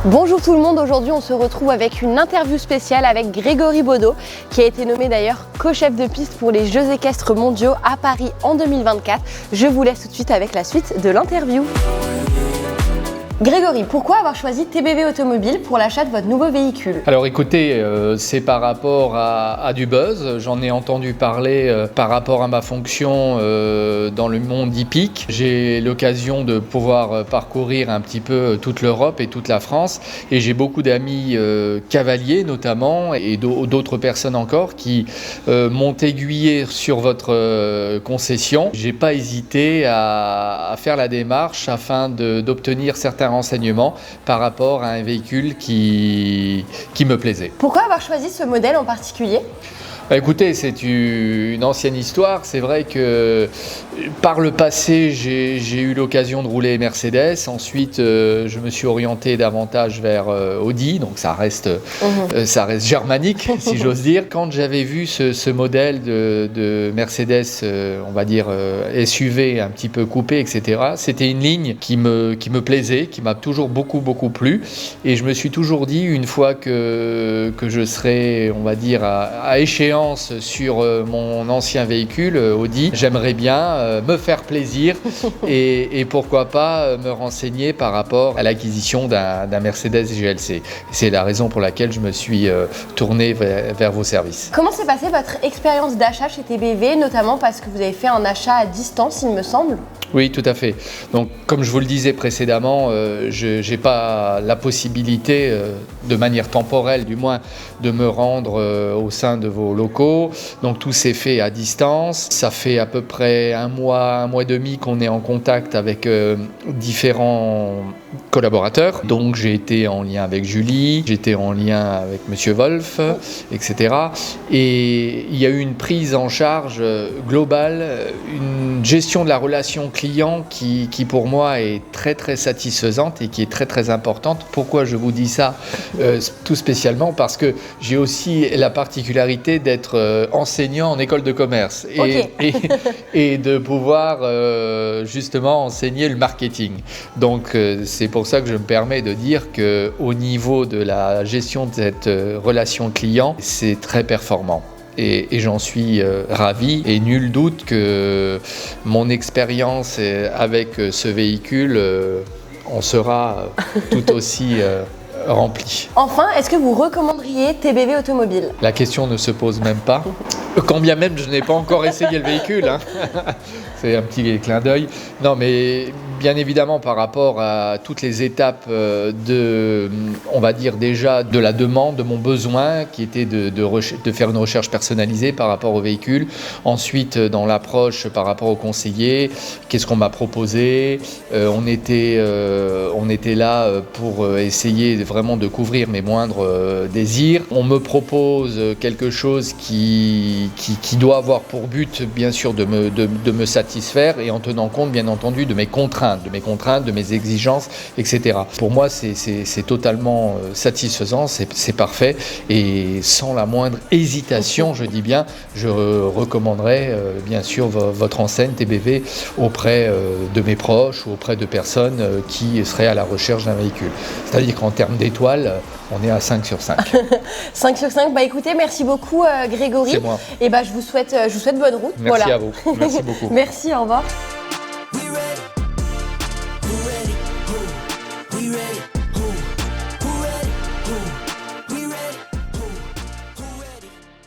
Bonjour tout le monde, aujourd'hui on se retrouve avec une interview spéciale avec Grégory Baudot qui a été nommé d'ailleurs co-chef de piste pour les Jeux équestres mondiaux à Paris en 2024. Je vous laisse tout de suite avec la suite de l'interview. Grégory, pourquoi avoir choisi TBV Automobile pour l'achat de votre nouveau véhicule? Alors écoutez, c'est par rapport à du buzz. J'en ai entendu parler par rapport à ma fonction dans le monde hippique. J'ai l'occasion de pouvoir parcourir un petit peu toute l'Europe et toute la France. Et j'ai beaucoup d'amis cavaliers notamment et d'autres personnes encore qui m'ont aiguillé sur votre concession. J'ai pas hésité à faire la démarche afin d'obtenir certains renseignements par rapport à un véhicule qui me plaisait. Pourquoi avoir choisi ce modèle en particulier ? Écoutez, c'est une ancienne histoire. C'est vrai que par le passé, j'ai eu l'occasion de rouler Mercedes. Ensuite, je me suis orienté davantage vers Audi, donc ça reste germanique, si j'ose dire. Quand j'avais vu ce modèle de Mercedes, on va dire SUV un petit peu coupé, etc., c'était une ligne qui me plaisait, qui m'a toujours beaucoup plu. Et je me suis toujours dit, une fois que je serai, on va dire, à échéance sur mon ancien véhicule Audi, j'aimerais bien me faire plaisir et pourquoi pas me renseigner par rapport à l'acquisition d'un Mercedes GLC. C'est la raison pour laquelle je me suis tourné vers vos services. Comment s'est passée votre expérience d'achat chez TBV, notamment parce que vous avez fait un achat à distance, il me semble ? Oui, tout à fait. Donc, comme je vous le disais précédemment, je n'ai pas la possibilité, de manière temporelle du moins, de me rendre au sein de vos locaux. Donc, tout s'est fait à distance. Ça fait à peu près un mois et demi qu'on est en contact avec différents collaborateurs. Donc, j'ai été en lien avec Julie, j'étais en lien avec Monsieur Wolf, etc. Et il y a eu une prise en charge globale, une gestion de la relation client qui pour moi est très satisfaisante et qui est très importante. Pourquoi je vous dis ça tout spécialement? Parce que j'ai aussi la particularité d'être enseignant en école de commerce et de pouvoir justement enseigner le marketing. Donc c'est pour ça que je me permets de dire qu'au niveau de la gestion de cette relation client, c'est très performant. Et j'en suis ravi et nul doute que mon expérience avec ce véhicule en sera tout aussi remplie. Enfin, est-ce que vous recommanderiez TBV Automobile ? La question ne se pose même pas, quand bien même je n'ai pas encore essayé le véhicule. Hein. C'est un petit clin d'œil. Non, mais bien évidemment, par rapport à toutes les étapes on va dire déjà, de la demande, de mon besoin, qui était de faire une recherche personnalisée par rapport au véhicule. Ensuite, dans l'approche par rapport au conseiller, qu'est-ce qu'on m'a proposé ? On était là pour essayer vraiment de couvrir mes moindres désirs. On me propose quelque chose qui doit avoir pour but, bien sûr, de me satisfaire et en tenant compte, bien entendu, de mes contraintes, de mes exigences, etc. Pour moi, c'est totalement satisfaisant, c'est parfait et sans la moindre hésitation, je dis bien, je recommanderais bien sûr votre enseigne TBV auprès de mes proches ou auprès de personnes qui seraient à la recherche d'un véhicule. C'est-à-dire qu'en termes d'étoiles, on est à 5 sur 5. 5 sur 5, bah écoutez, merci beaucoup Grégory. C'est moi. Et bah je vous souhaite bonne route. Merci à vous, merci beaucoup. Merci, au revoir.